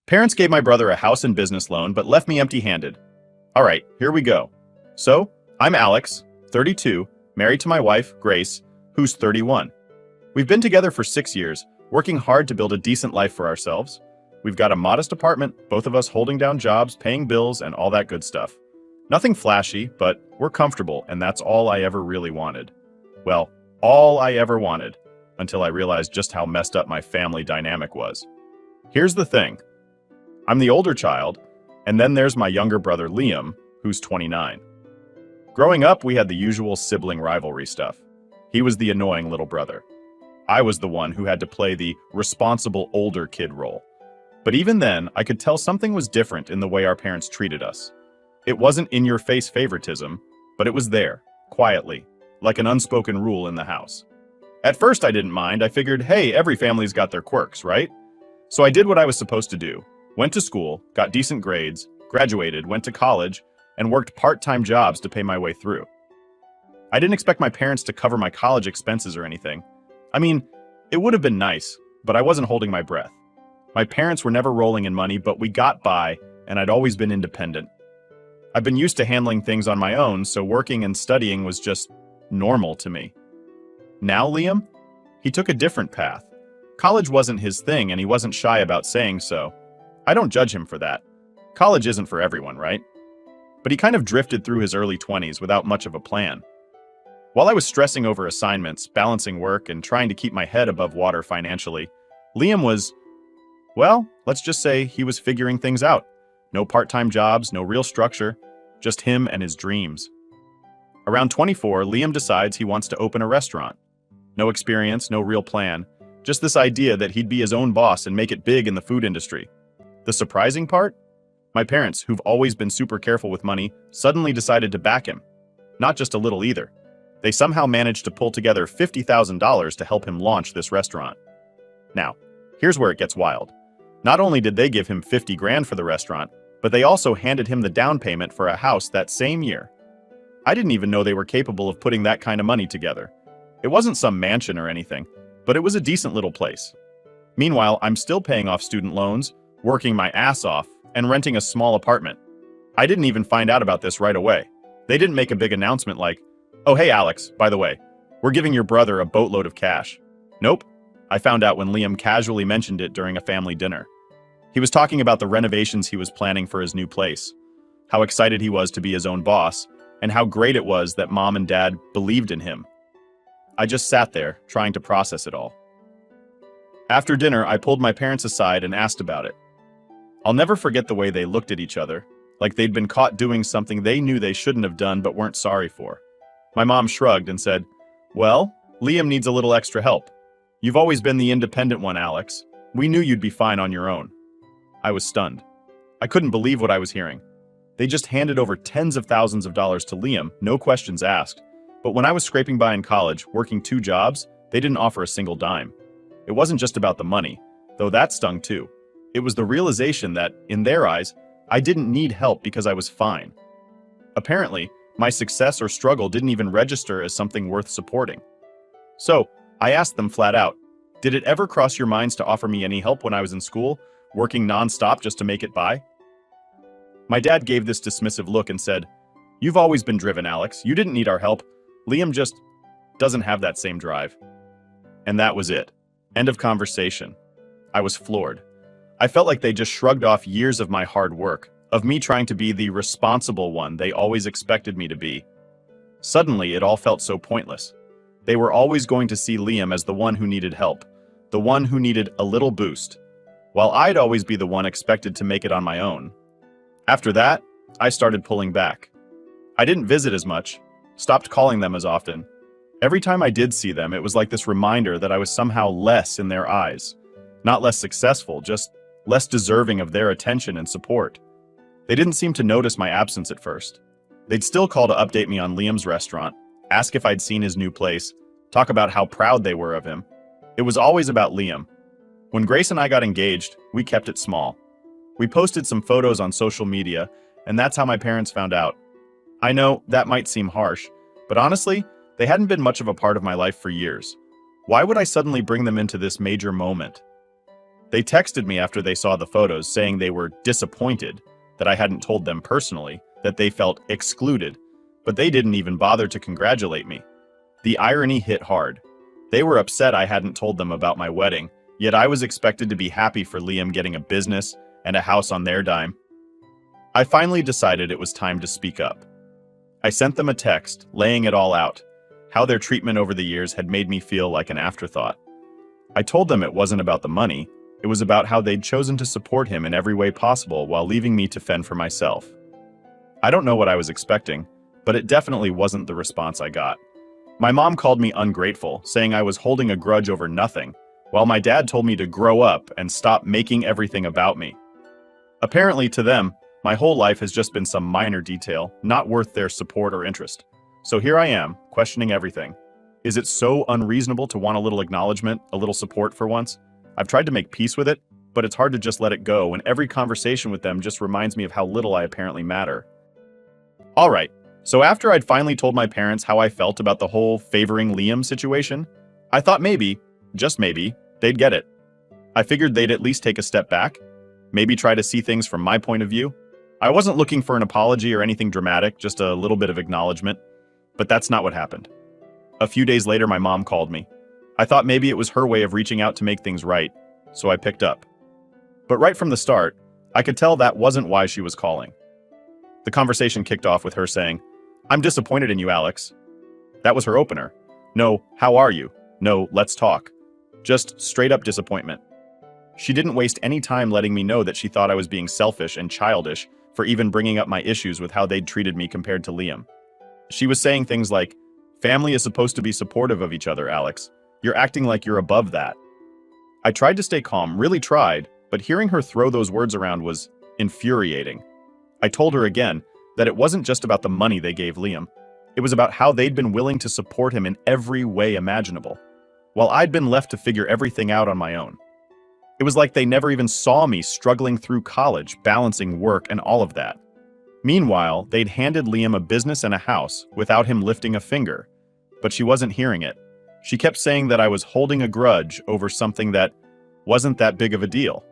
Parents gave my brother a house and business loan, but left me empty-handed. All right, here we go. So, I'm Alex, 32, married to my wife, Grace, who's 31. We've been together for 6 years, working hard to build a decent life for ourselves. We've got a modest apartment, both of us holding down jobs, paying bills, and all that good stuff. Nothing flashy, but we're comfortable, and that's all I ever really wanted. Well, all I ever wanted, until I realized just how messed up my family dynamic was. Here's the thing. I'm the older child, and then there's my younger brother Liam, who's 29. Growing up, we had the usual sibling rivalry stuff. He was the annoying little brother. I was the one who had to play the responsible older kid role. But even then, I could tell something was different in the way our parents treated us. It wasn't in-your-face favoritism, but it was there, quietly, like an unspoken rule in the house. At first I didn't mind. I figured, hey, every family's got their quirks, right? So I did what I was supposed to do. Went to school, got decent grades, graduated, went to college, and worked part-time jobs to pay my way through. I didn't expect my parents to cover my college expenses or anything. I mean, it would have been nice, but I wasn't holding my breath. My parents were never rolling in money, but we got by, and I'd always been independent. I've been used to handling things on my own, so working and studying was just normal to me. Now Liam? He took a different path. College wasn't his thing, and he wasn't shy about saying so. I don't judge him for that. College isn't for everyone, right? But he kind of drifted through his early 20s without much of a plan. While I was stressing over assignments, balancing work, and trying to keep my head above water financially, Liam was, well, let's just say he was figuring things out. No part-time jobs, no real structure, just him and his dreams. Around 24, Liam decides he wants to open a restaurant. No experience, no real plan, just this idea that he'd be his own boss and make it big in the food industry. The surprising part? My parents, who've always been super careful with money, suddenly decided to back him. Not just a little either. They somehow managed to pull together $50,000 to help him launch this restaurant. Now, here's where it gets wild. Not only did they give him 50 grand for the restaurant, but they also handed him the down payment for a house that same year. I didn't even know they were capable of putting that kind of money together. It wasn't some mansion or anything, but it was a decent little place. Meanwhile, I'm still paying off student loans, working my ass off, and renting a small apartment. I didn't even find out about this right away. They didn't make a big announcement like, oh hey Alex, by the way, we're giving your brother a boatload of cash. Nope. I found out when Liam casually mentioned it during a family dinner. He was talking about the renovations he was planning for his new place, how excited he was to be his own boss, and how great it was that mom and dad believed in him. I just sat there, trying to process it all. After dinner, I pulled my parents aside and asked about it. I'll never forget the way they looked at each other, like they'd been caught doing something they knew they shouldn't have done but weren't sorry for. My mom shrugged and said, well, Liam needs a little extra help. You've always been the independent one, Alex. We knew you'd be fine on your own. I was stunned. I couldn't believe what I was hearing. They just handed over tens of thousands of dollars to Liam, no questions asked. But when I was scraping by in college, working 2 jobs, they didn't offer a single dime. It wasn't just about the money, though that stung too. It was the realization that, in their eyes, I didn't need help because I was fine. Apparently, my success or struggle didn't even register as something worth supporting. So, I asked them flat out, did it ever cross your minds to offer me any help when I was in school, working non-stop just to make it by? My dad gave this dismissive look and said, you've always been driven, Alex. You didn't need our help. Liam just doesn't have that same drive. And that was it. End of conversation. I was floored. I felt like they just shrugged off years of my hard work, of me trying to be the responsible one they always expected me to be. Suddenly, it all felt so pointless. They were always going to see Liam as the one who needed help, the one who needed a little boost, while I'd always be the one expected to make it on my own. After that, I started pulling back. I didn't visit as much, stopped calling them as often. Every time I did see them, it was like this reminder that I was somehow less in their eyes. Not less successful, just less deserving of their attention and support. They didn't seem to notice my absence at first. They'd still call to update me on Liam's restaurant, ask if I'd seen his new place, talk about how proud they were of him. It was always about Liam. When Grace and I got engaged, we kept it small. We posted some photos on social media, and that's how my parents found out. I know that might seem harsh, but honestly, they hadn't been much of a part of my life for years. Why would I suddenly bring them into this major moment? They texted me after they saw the photos saying they were disappointed that I hadn't told them personally, that they felt excluded, but they didn't even bother to congratulate me. The irony hit hard. They were upset I hadn't told them about my wedding, yet I was expected to be happy for Liam getting a business and a house on their dime. I finally decided it was time to speak up. I sent them a text, laying it all out, how their treatment over the years had made me feel like an afterthought. I told them it wasn't about the money, it was about how they'd chosen to support him in every way possible while leaving me to fend for myself. I don't know what I was expecting, but it definitely wasn't the response I got. My mom called me ungrateful, saying I was holding a grudge over nothing, while my dad told me to grow up and stop making everything about me. Apparently to them, my whole life has just been some minor detail, not worth their support or interest. So here I am, questioning everything. Is it so unreasonable to want a little acknowledgement, a little support for once? I've tried to make peace with it, but it's hard to just let it go when every conversation with them just reminds me of how little I apparently matter. All right, so after I'd finally told my parents how I felt about the whole favoring Liam situation, I thought maybe, just maybe, they'd get it. I figured they'd at least take a step back, maybe try to see things from my point of view. I wasn't looking for an apology or anything dramatic, just a little bit of acknowledgement, but that's not what happened. A few days later, my mom called me. I thought maybe it was her way of reaching out to make things right, so I picked up. But right from the start, I could tell that wasn't why she was calling. The conversation kicked off with her saying, "I'm disappointed in you, Alex." That was her opener. No, "How are you?" No, "Let's talk." Just straight up disappointment. She didn't waste any time letting me know that she thought I was being selfish and childish for even bringing up my issues with how they'd treated me compared to Liam. She was saying things like, "Family is supposed to be supportive of each other, Alex. You're acting like you're above that." I tried to stay calm, really tried, but hearing her throw those words around was infuriating. I told her again that it wasn't just about the money they gave Liam. It was about how they'd been willing to support him in every way imaginable, while I'd been left to figure everything out on my own. It was like they never even saw me struggling through college, balancing work and all of that. Meanwhile, they'd handed Liam a business and a house without him lifting a finger, but she wasn't hearing it. She kept saying that I was holding a grudge over something that wasn't that big of a deal.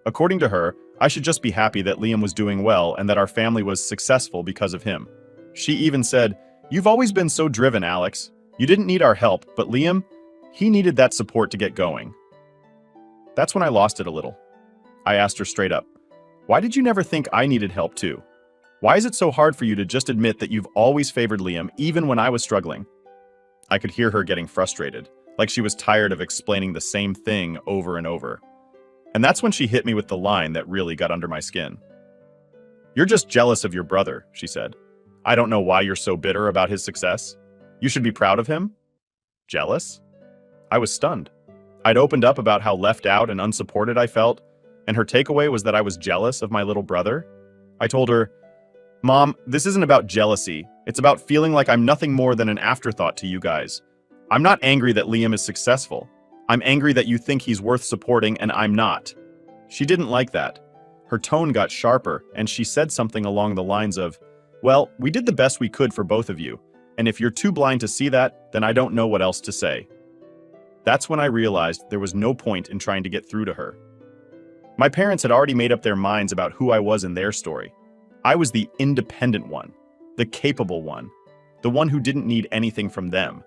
According to her, I should just be happy that Liam was doing well and that our family was successful because of him. She even said, "You've always been so driven, Alex. You didn't need our help, but Liam, he needed that support to get going." That's when I lost it a little. I asked her straight up, "Why did you never think I needed help too? Why is it so hard for you to just admit that you've always favored Liam even when I was struggling?" I could hear her getting frustrated, like she was tired of explaining the same thing over and over. And that's when she hit me with the line that really got under my skin. "You're just jealous of your brother," she said. "I don't know why you're so bitter about his success. You should be proud of him." Jealous? I was stunned. I'd opened up about how left out and unsupported I felt, and her takeaway was that I was jealous of my little brother. I told her, "Mom, this isn't about jealousy. It's about feeling like I'm nothing more than an afterthought to you guys. I'm not angry that Liam is successful. I'm angry that you think he's worth supporting and I'm not." She didn't like that. Her tone got sharper, and she said something along the lines of, "Well, we did the best we could for both of you, and if you're too blind to see that, then I don't know what else to say." That's when I realized there was no point in trying to get through to her. My parents had already made up their minds about who I was in their story. I was the independent one, the capable one, the one who didn't need anything from them.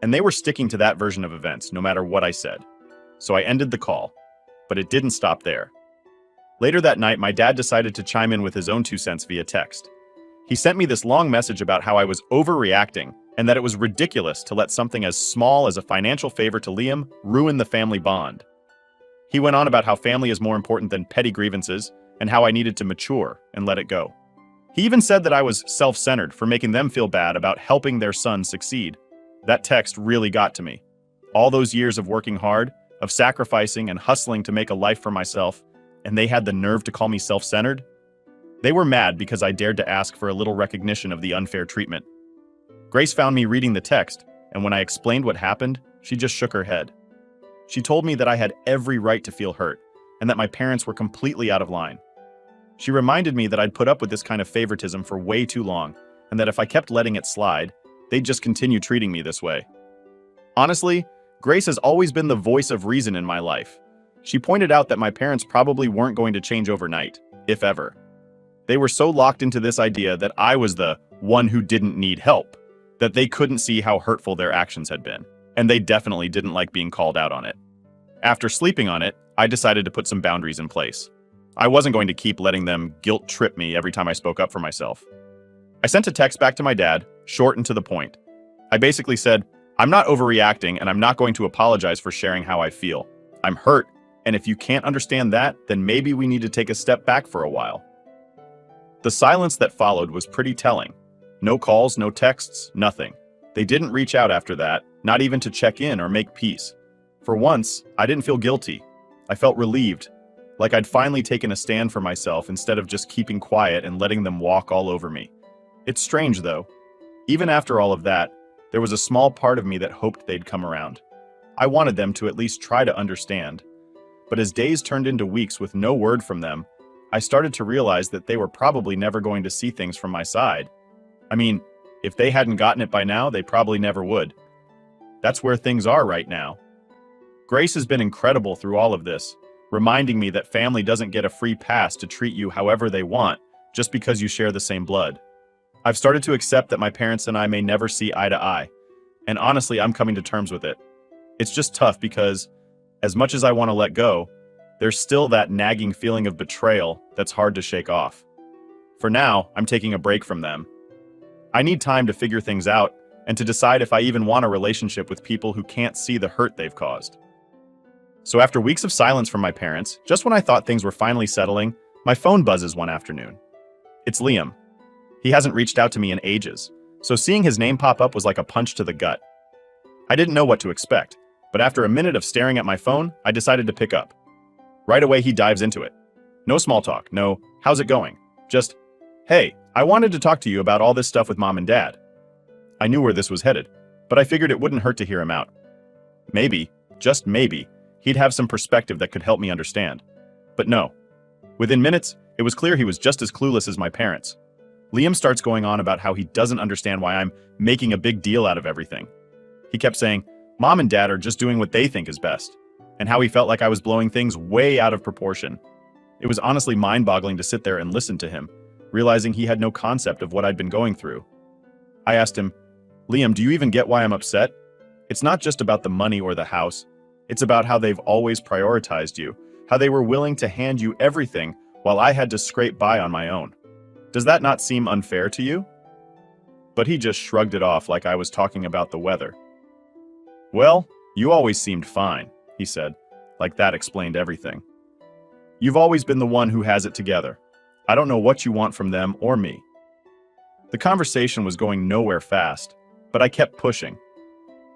And they were sticking to that version of events, no matter what I said. So I ended the call, but it didn't stop there. Later that night, my dad decided to chime in with his own 2 cents via text. He sent me this long message about how I was overreacting and that it was ridiculous to let something as small as a financial favor to Liam ruin the family bond. He went on about how family is more important than petty grievances and how I needed to mature and let it go. He even said that I was self-centered for making them feel bad about helping their son succeed. That text really got to me. All those years of working hard, of sacrificing and hustling to make a life for myself, and they had the nerve to call me self-centered? They were mad because I dared to ask for a little recognition of the unfair treatment. Grace found me reading the text, and when I explained what happened, she just shook her head. She told me that I had every right to feel hurt, and that my parents were completely out of line. She reminded me that I'd put up with this kind of favoritism for way too long, and that if I kept letting it slide, they'd just continue treating me this way. Honestly, Grace has always been the voice of reason in my life. She pointed out that my parents probably weren't going to change overnight, if ever. They were so locked into this idea that I was the one who didn't need help, that they couldn't see how hurtful their actions had been, and they definitely didn't like being called out on it. After sleeping on it, I decided to put some boundaries in place. I wasn't going to keep letting them guilt trip me every time I spoke up for myself. I sent a text back to my dad, short and to the point. I basically said, "I'm not overreacting and I'm not going to apologize for sharing how I feel. I'm hurt, and if you can't understand that, then maybe we need to take a step back for a while." The silence that followed was pretty telling. No calls, no texts, nothing. They didn't reach out after that, not even to check in or make peace. For once, I didn't feel guilty. I felt relieved, like I'd finally taken a stand for myself instead of just keeping quiet and letting them walk all over me. It's strange, though. Even after all of that, there was a small part of me that hoped they'd come around. I wanted them to at least try to understand. But as days turned into weeks with no word from them, I started to realize that they were probably never going to see things from my side. I mean, if they hadn't gotten it by now, they probably never would. That's where things are right now. Grace has been incredible through all of this, reminding me that family doesn't get a free pass to treat you however they want just because you share the same blood. I've started to accept that my parents and I may never see eye to eye, and honestly, I'm coming to terms with it. It's just tough because, as much as I want to let go, there's still that nagging feeling of betrayal that's hard to shake off. For now, I'm taking a break from them. I need time to figure things out and to decide if I even want a relationship with people who can't see the hurt they've caused. So after weeks of silence from my parents, just when I thought things were finally settling, my phone buzzes one afternoon. It's Liam. He hasn't reached out to me in ages, so seeing his name pop up was like a punch to the gut. I didn't know what to expect, but after a minute of staring at my phone, I decided to pick up. Right away, he dives into it. No small talk, no, "How's it going?" Just, "Hey, I wanted to talk to you about all this stuff with Mom and Dad." I knew where this was headed, but I figured it wouldn't hurt to hear him out. Maybe, just maybe, he'd have some perspective that could help me understand. But no. Within minutes, it was clear he was just as clueless as my parents. Liam starts going on about how he doesn't understand why I'm making a big deal out of everything. He kept saying, Mom and Dad are just doing what they think is best, and how he felt like I was blowing things way out of proportion. It was honestly mind-boggling to sit there and listen to him, realizing he had no concept of what I'd been going through. I asked him, Liam, do you even get why I'm upset? It's not just about the money or the house. It's about how they've always prioritized you, how they were willing to hand you everything while I had to scrape by on my own. Does that not seem unfair to you? But he just shrugged it off like I was talking about the weather. Well, you always seemed fine, he said, like that explained everything. You've always been the one who has it together. I don't know what you want from them or me. The conversation was going nowhere fast, but I kept pushing.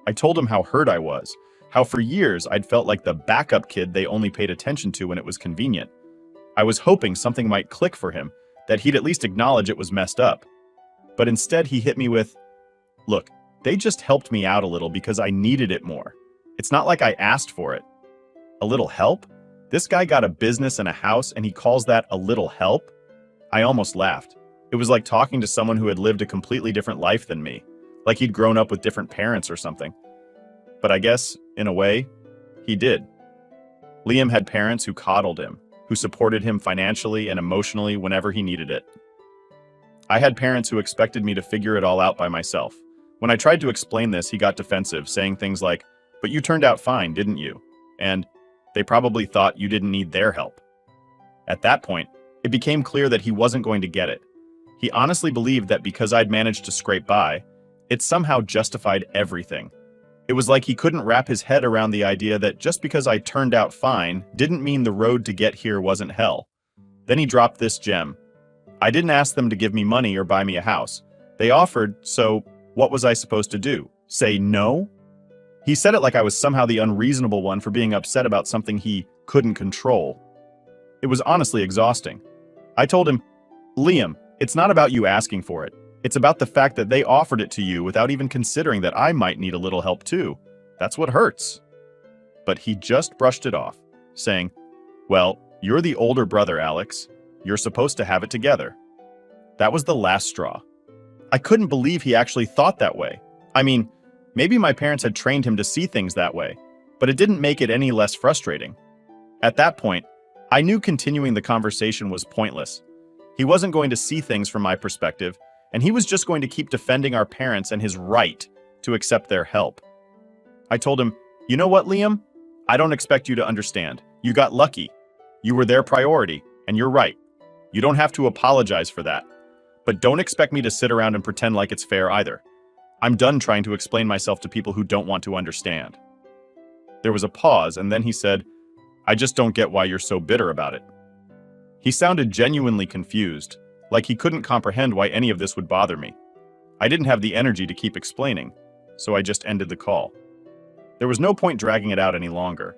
I told him how hurt I was, how for years I'd felt like the backup kid they only paid attention to when it was convenient. I was hoping something might click for him, that he'd at least acknowledge it was messed up. But instead he hit me with, look, they just helped me out a little because I needed it more. It's not like I asked for it. A little help? This guy got a business and a house and he calls that a little help? I almost laughed. It was like talking to someone who had lived a completely different life than me, like he'd grown up with different parents or something. But I guess, in a way, he did. Liam had parents who coddled him, who supported him financially and emotionally whenever he needed it. I had parents who expected me to figure it all out by myself. When I tried to explain this, he got defensive, saying things like, but you turned out fine, didn't you? And they probably thought you didn't need their help. At that point, it became clear that he wasn't going to get it. He honestly believed that because I'd managed to scrape by, it somehow justified everything. It was like he couldn't wrap his head around the idea that just because I turned out fine didn't mean the road to get here wasn't hell. Then he dropped this gem. I didn't ask them to give me money or buy me a house. They offered, so what was I supposed to do? Say no? He said it like I was somehow the unreasonable one for being upset about something he couldn't control. It was honestly exhausting. I told him, Liam, it's not about you asking for it. It's about the fact that they offered it to you without even considering that I might need a little help too. That's what hurts. But he just brushed it off, saying, well, you're the older brother, Alex. You're supposed to have it together. That was the last straw. I couldn't believe he actually thought that way. I mean, maybe my parents had trained him to see things that way, but it didn't make it any less frustrating. At that point, I knew continuing the conversation was pointless. He wasn't going to see things from my perspective, and he was just going to keep defending our parents and his right to accept their help. I told him, "You know what, Liam? I don't expect you to understand. You got lucky. You were their priority, and you're right. You don't have to apologize for that. But don't expect me to sit around and pretend like it's fair either. I'm done trying to explain myself to people who don't want to understand." There was a pause, and then he said, "I just don't get why you're so bitter about it." He sounded genuinely confused, like he couldn't comprehend why any of this would bother me. I didn't have the energy to keep explaining, so I just ended the call. There was no point dragging it out any longer.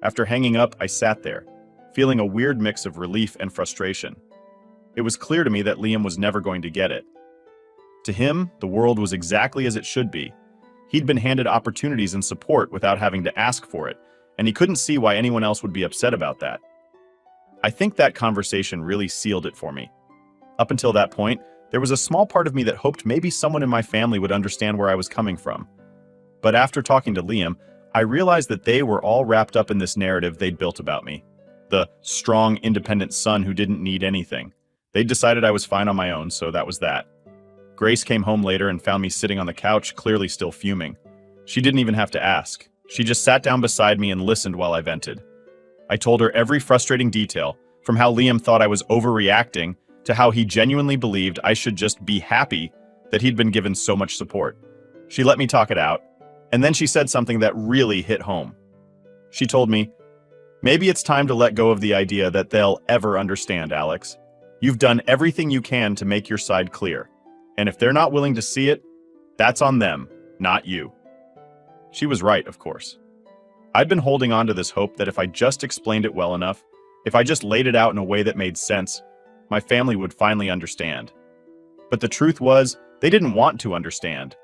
After hanging up, I sat there, feeling a weird mix of relief and frustration. It was clear to me that Liam was never going to get it. To him, the world was exactly as it should be. He'd been handed opportunities and support without having to ask for it, and he couldn't see why anyone else would be upset about that. I think that conversation really sealed it for me. Up until that point, there was a small part of me that hoped maybe someone in my family would understand where I was coming from. But after talking to Liam, I realized that they were all wrapped up in this narrative they'd built about me. The strong, independent son who didn't need anything. They'd decided I was fine on my own, so that was that. Grace came home later and found me sitting on the couch, clearly still fuming. She didn't even have to ask. She just sat down beside me and listened while I vented. I told her every frustrating detail, from how Liam thought I was overreacting to how he genuinely believed I should just be happy that he'd been given so much support. She let me talk it out, and then she said something that really hit home. She told me, "Maybe it's time to let go of the idea that they'll ever understand, Alex. You've done everything you can to make your side clear, and if they're not willing to see it, that's on them, not you." She was right, of course. I'd been holding on to this hope that if I just explained it well enough, if I just laid it out in a way that made sense, my family would finally understand. But the truth was, they didn't want to understand.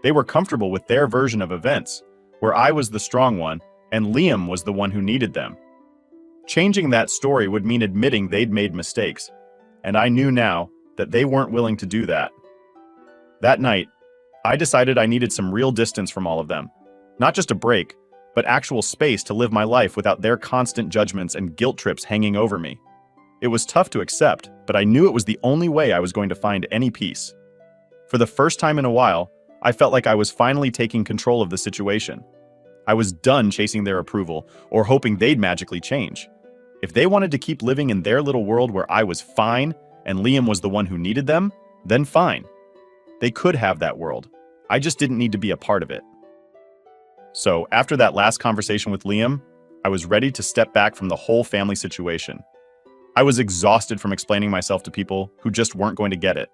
They were comfortable with their version of events, where I was the strong one and Liam was the one who needed them. Changing that story would mean admitting they'd made mistakes, and I knew now that they weren't willing to do that. That night, I decided I needed some real distance from all of them. Not just a break, but actual space to live my life without their constant judgments and guilt trips hanging over me. It was tough to accept, but I knew it was the only way I was going to find any peace. For the first time in a while, I felt like I was finally taking control of the situation. I was done chasing their approval or hoping they'd magically change. If they wanted to keep living in their little world where I was fine and Liam was the one who needed them, then fine. They could have that world. I just didn't need to be a part of it. So, after that last conversation with Liam, I was ready to step back from the whole family situation. I was exhausted from explaining myself to people who just weren't going to get it.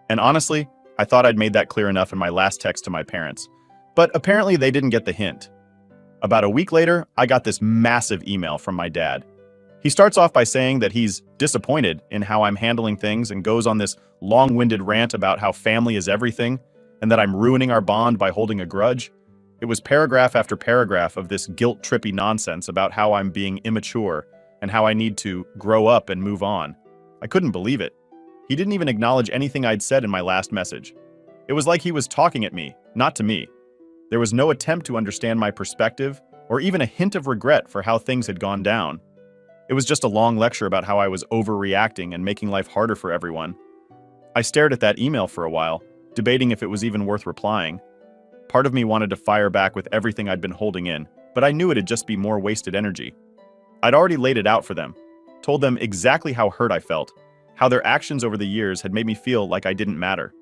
And honestly, I thought I'd made that clear enough in my last text to my parents. But apparently they didn't get the hint. About a week later, I got this massive email from my dad. He starts off by saying that he's disappointed in how I'm handling things and goes on this long-winded rant about how family is everything and that I'm ruining our bond by holding a grudge. It was paragraph after paragraph of this guilt-trippy nonsense about how I'm being immature and how I need to grow up and move on. I couldn't believe it. He didn't even acknowledge anything I'd said in my last message. It was like he was talking at me, not to me. There was no attempt to understand my perspective or even a hint of regret for how things had gone down. It was just a long lecture about how I was overreacting and making life harder for everyone. I stared at that email for a while, debating if it was even worth replying. Part of me wanted to fire back with everything I'd been holding in, but I knew it'd just be more wasted energy. I'd already laid it out for them, told them exactly how hurt I felt, how their actions over the years had made me feel like I didn't matter.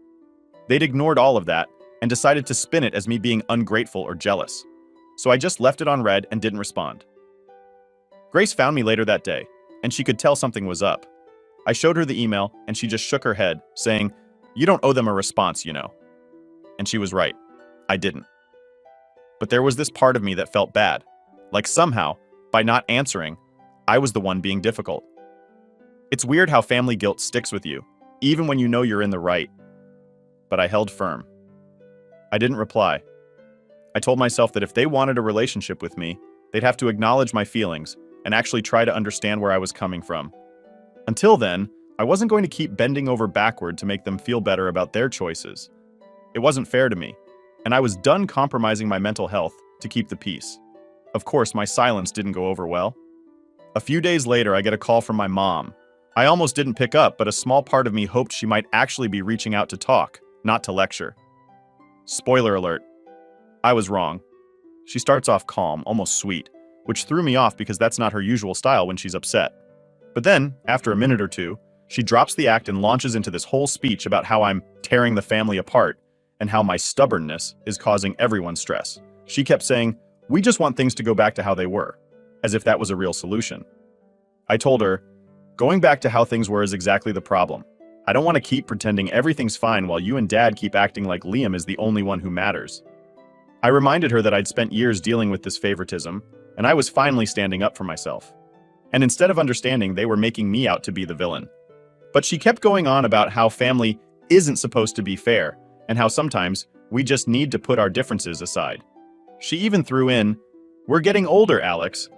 They'd ignored all of that and decided to spin it as me being ungrateful or jealous. So I just left it on read and didn't respond. Grace found me later that day, and she could tell something was up. I showed her the email, and she just shook her head, saying, "You don't owe them a response, you know." And she was right. I didn't. But there was this part of me that felt bad. Like somehow, by not answering, I was the one being difficult. It's weird how family guilt sticks with you, even when you know you're in the right. But I held firm. I didn't reply. I told myself that if they wanted a relationship with me, they'd have to acknowledge my feelings and actually try to understand where I was coming from. Until then, I wasn't going to keep bending over backward to make them feel better about their choices. It wasn't fair to me, and I was done compromising my mental health to keep the peace. Of course, my silence didn't go over well. A few days later, I get a call from my mom. I almost didn't pick up, but a small part of me hoped she might actually be reaching out to talk, not to lecture. Spoiler alert, I was wrong. She starts off calm, almost sweet, which threw me off because that's not her usual style when she's upset. But then, after a minute or two, she drops the act and launches into this whole speech about how I'm tearing the family apart and how my stubbornness is causing everyone stress. She kept saying, "We just want things to go back to how they were," as if that was a real solution. I told her, "Going back to how things were is exactly the problem. I don't want to keep pretending everything's fine while you and Dad keep acting like Liam is the only one who matters." I reminded her that I'd spent years dealing with this favoritism, and I was finally standing up for myself. And instead of understanding, they were making me out to be the villain. But she kept going on about how family isn't supposed to be fair, and how sometimes we just need to put our differences aside. She even threw in, "We're getting older, Alex.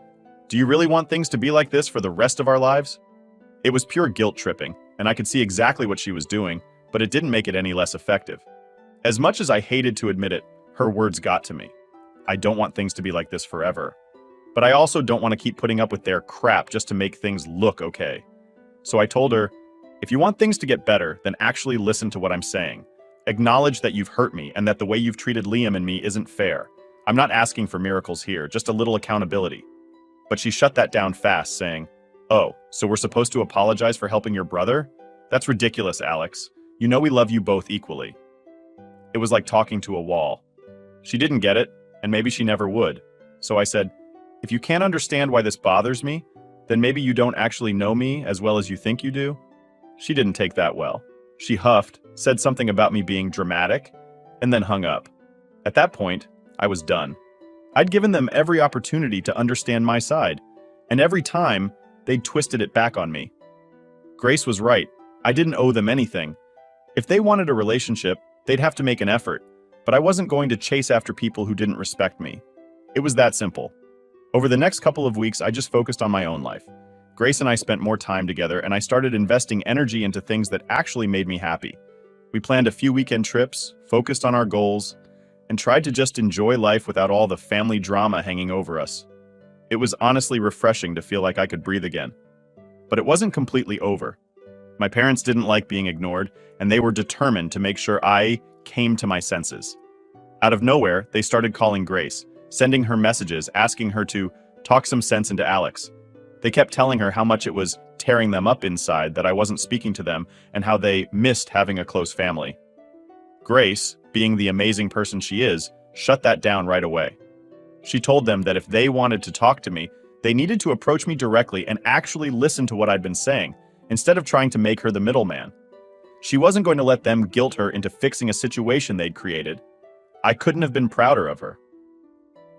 Do you really want things to be like this for the rest of our lives?" It was pure guilt tripping, and I could see exactly what she was doing, but it didn't make it any less effective. As much as I hated to admit it, her words got to me. I don't want things to be like this forever. But I also don't want to keep putting up with their crap just to make things look okay. So I told her, "If you want things to get better, then actually listen to what I'm saying. Acknowledge that you've hurt me and that the way you've treated Liam and me isn't fair. I'm not asking for miracles here, just a little accountability." But she shut that down fast, saying, "Oh, so we're supposed to apologize for helping your brother? That's ridiculous, Alex. You know we love you both equally." It was like talking to a wall. She didn't get it, and maybe she never would. So I said, "If you can't understand why this bothers me, then maybe you don't actually know me as well as you think you do." She didn't take that well. She huffed, said something about me being dramatic, and then hung up. At that point, I was done. I'd given them every opportunity to understand my side, and every time, they'd twisted it back on me. Grace was right. I didn't owe them anything. If they wanted a relationship, they'd have to make an effort, but I wasn't going to chase after people who didn't respect me. It was that simple. Over the next couple of weeks, I just focused on my own life. Grace and I spent more time together, and I started investing energy into things that actually made me happy. We planned a few weekend trips, focused on our goals, and tried to just enjoy life without all the family drama hanging over us. It was honestly refreshing to feel like I could breathe again. But it wasn't completely over. My parents didn't like being ignored, and they were determined to make sure I came to my senses. Out of nowhere, they started calling Grace, sending her messages asking her to talk some sense into Alex. They kept telling her how much it was tearing them up inside that I wasn't speaking to them and how they missed having a close family. Grace, being the amazing person she is, shut that down right away. She told them that if they wanted to talk to me, they needed to approach me directly and actually listen to what I'd been saying, instead of trying to make her the middleman. She wasn't going to let them guilt her into fixing a situation they'd created. I couldn't have been prouder of her.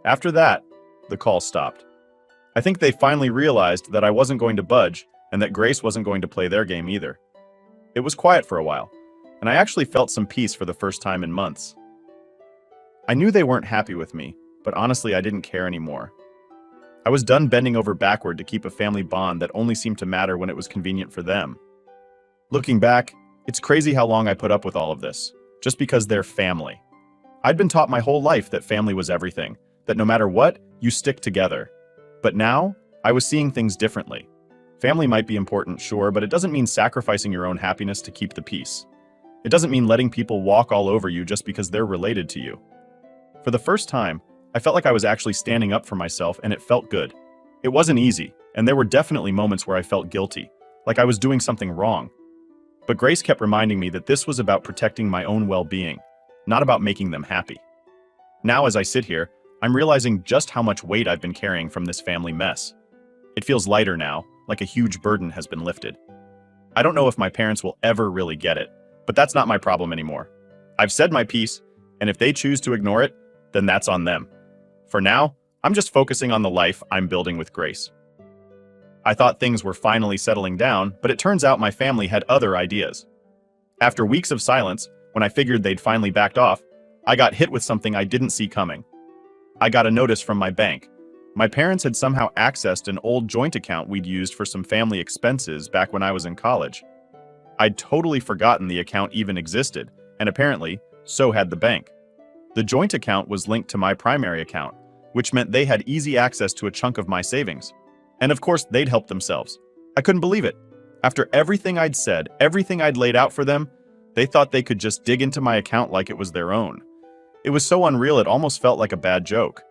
After that, the call stopped. I think they finally realized that I wasn't going to budge and that Grace wasn't going to play their game either. It was quiet for a while, and I actually felt some peace for the first time in months. I knew they weren't happy with me, but honestly I didn't care anymore. I was done bending over backward to keep a family bond that only seemed to matter when it was convenient for them. Looking back, it's crazy how long I put up with all of this, just because they're family. I'd been taught my whole life that family was everything, that no matter what, you stick together. But now, I was seeing things differently. Family might be important, sure, but it doesn't mean sacrificing your own happiness to keep the peace. It doesn't mean letting people walk all over you just because they're related to you. For the first time, I felt like I was actually standing up for myself, and it felt good. It wasn't easy, and there were definitely moments where I felt guilty, like I was doing something wrong. But Grace kept reminding me that this was about protecting my own well-being, not about making them happy. Now, as I sit here, I'm realizing just how much weight I've been carrying from this family mess. It feels lighter now, like a huge burden has been lifted. I don't know if my parents will ever really get it, but that's not my problem anymore. I've said my piece, and if they choose to ignore it, then that's on them. For now, I'm just focusing on the life I'm building with Grace. I thought things were finally settling down, but it turns out my family had other ideas. After weeks of silence, when I figured they'd finally backed off, I got hit with something I didn't see coming. I got a notice from my bank. My parents had somehow accessed an old joint account we'd used for some family expenses back when I was in college. I'd totally forgotten the account even existed, and apparently, so had the bank. The joint account was linked to my primary account, which meant they had easy access to a chunk of my savings. And of course, they'd help themselves. I couldn't believe it. After everything I'd said, everything I'd laid out for them, they thought they could just dig into my account like it was their own. It was so unreal it almost felt like a bad joke.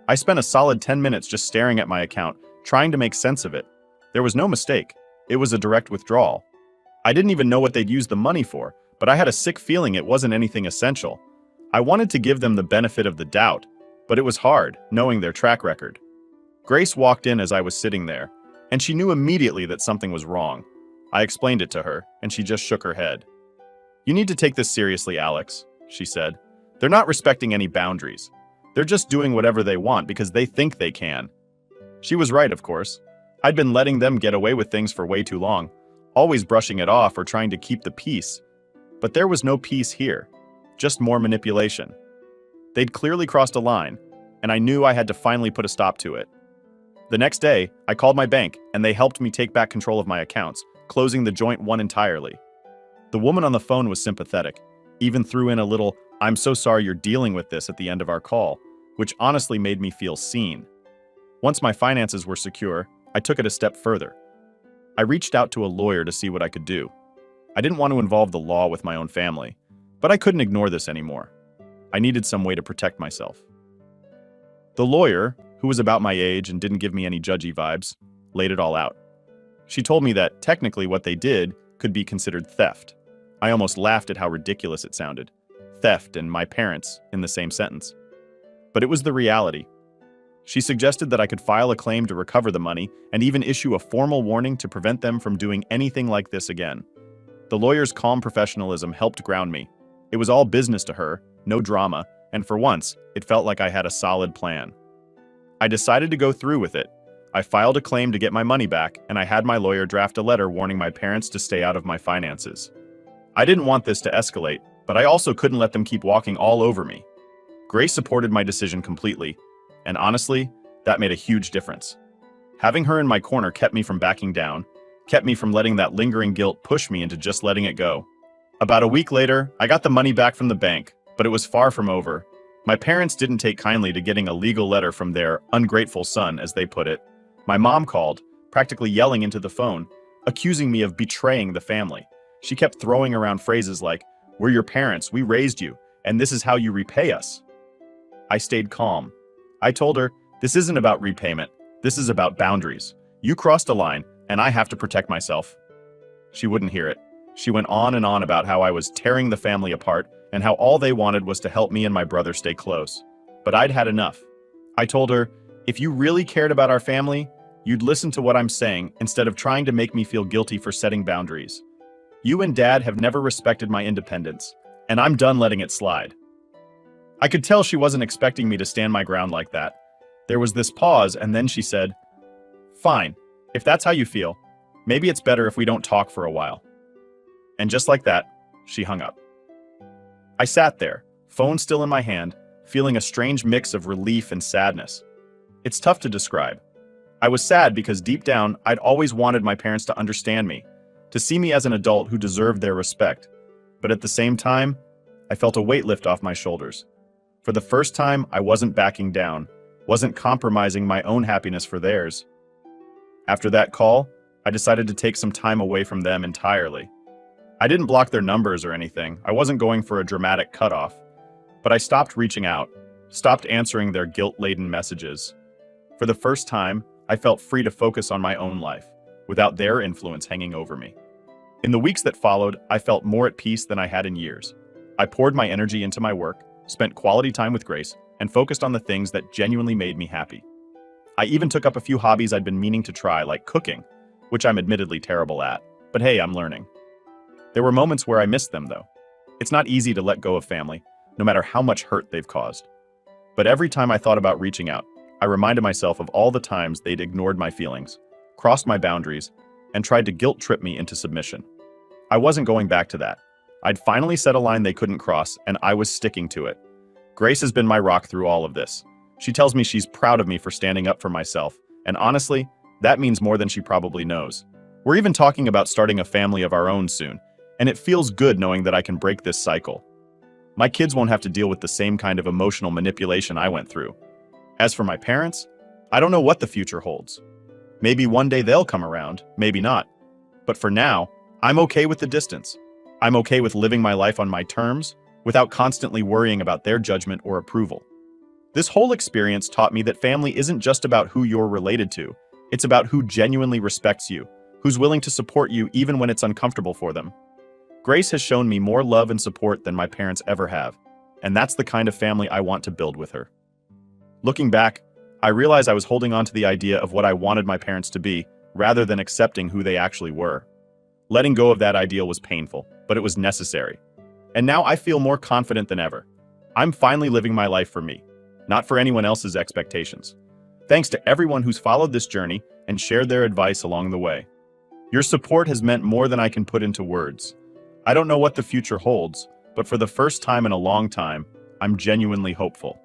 I spent a solid 10 minutes just staring at my account, trying to make sense of it. There was no mistake. It was a direct withdrawal. I didn't even know what they'd use the money for, but I had a sick feeling it wasn't anything essential. I wanted to give them the benefit of the doubt, but it was hard, knowing their track record. Grace walked in as I was sitting there, and she knew immediately that something was wrong. I explained it to her, and she just shook her head. "You need to take this seriously, Alex," she said. "They're not respecting any boundaries. They're just doing whatever they want because they think they can." She was right, of course. I'd been letting them get away with things for way too long, always brushing it off or trying to keep the peace. But there was no peace here, just more manipulation. They'd clearly crossed a line, and I knew I had to finally put a stop to it. The next day, I called my bank, and they helped me take back control of my accounts, closing the joint one entirely. The woman on the phone was sympathetic, even threw in a little, "I'm so sorry you're dealing with this" at the end of our call, which honestly made me feel seen. Once my finances were secure, I took it a step further. I reached out to a lawyer to see what I could do. I didn't want to involve the law with my own family, but I couldn't ignore this anymore. I needed some way to protect myself. The lawyer, who was about my age and didn't give me any judgy vibes, laid it all out. She told me that technically what they did could be considered theft. I almost laughed at how ridiculous it sounded. Theft and my parents in the same sentence. But it was the reality. She suggested that I could file a claim to recover the money and even issue a formal warning to prevent them from doing anything like this again. The lawyer's calm professionalism helped ground me. It was all business to her, no drama, and for once, it felt like I had a solid plan. I decided to go through with it. I filed a claim to get my money back, and I had my lawyer draft a letter warning my parents to stay out of my finances. I didn't want this to escalate, but I also couldn't let them keep walking all over me. Grace supported my decision completely, and honestly, that made a huge difference. Having her in my corner kept me from backing down, kept me from letting that lingering guilt push me into just letting it go. About a week later, I got the money back from the bank, but it was far from over. My parents didn't take kindly to getting a legal letter from their ungrateful son, as they put it. My mom called, practically yelling into the phone, accusing me of betraying the family. She kept throwing around phrases like, "We're your parents, we raised you, and this is how you repay us." I stayed calm. I told her, "This isn't about repayment. This is about boundaries. You crossed a line, and I have to protect myself." She wouldn't hear it. She went on and on about how I was tearing the family apart and how all they wanted was to help me and my brother stay close. But I'd had enough. I told her, "If you really cared about our family, you'd listen to what I'm saying instead of trying to make me feel guilty for setting boundaries. You and Dad have never respected my independence, and I'm done letting it slide." I could tell she wasn't expecting me to stand my ground like that. There was this pause, and then she said, "Fine, if that's how you feel, maybe it's better if we don't talk for a while." And just like that, she hung up. I sat there, phone still in my hand, feeling a strange mix of relief and sadness. It's tough to describe. I was sad because deep down, I'd always wanted my parents to understand me, to see me as an adult who deserved their respect. But at the same time, I felt a weight lift off my shoulders. For the first time, I wasn't backing down, wasn't compromising my own happiness for theirs. After that call, I decided to take some time away from them entirely. I didn't block their numbers or anything. I wasn't going for a dramatic cutoff. But I stopped reaching out, stopped answering their guilt-laden messages. For the first time, I felt free to focus on my own life, without their influence hanging over me. In the weeks that followed, I felt more at peace than I had in years. I poured my energy into my work, spent quality time with Grace, and focused on the things that genuinely made me happy. I even took up a few hobbies I'd been meaning to try, like cooking, which I'm admittedly terrible at, but hey, I'm learning. There were moments where I missed them, though. It's not easy to let go of family, no matter how much hurt they've caused. But every time I thought about reaching out, I reminded myself of all the times they'd ignored my feelings, crossed my boundaries, and tried to guilt-trip me into submission. I wasn't going back to that. I'd finally set a line they couldn't cross, and I was sticking to it. Grace has been my rock through all of this. She tells me she's proud of me for standing up for myself, and honestly, that means more than she probably knows. We're even talking about starting a family of our own soon, and it feels good knowing that I can break this cycle. My kids won't have to deal with the same kind of emotional manipulation I went through. As for my parents, I don't know what the future holds. Maybe one day they'll come around, maybe not. But for now, I'm okay with the distance. I'm okay with living my life on my terms, without constantly worrying about their judgment or approval. This whole experience taught me that family isn't just about who you're related to, it's about who genuinely respects you, who's willing to support you even when it's uncomfortable for them. Grace has shown me more love and support than my parents ever have, and that's the kind of family I want to build with her. Looking back, I realize I was holding on to the idea of what I wanted my parents to be, rather than accepting who they actually were. Letting go of that ideal was painful, but it was necessary. And now I feel more confident than ever. I'm finally living my life for me, not for anyone else's expectations. Thanks to everyone who's followed this journey and shared their advice along the way. Your support has meant more than I can put into words. I don't know what the future holds, but for the first time in a long time, I'm genuinely hopeful.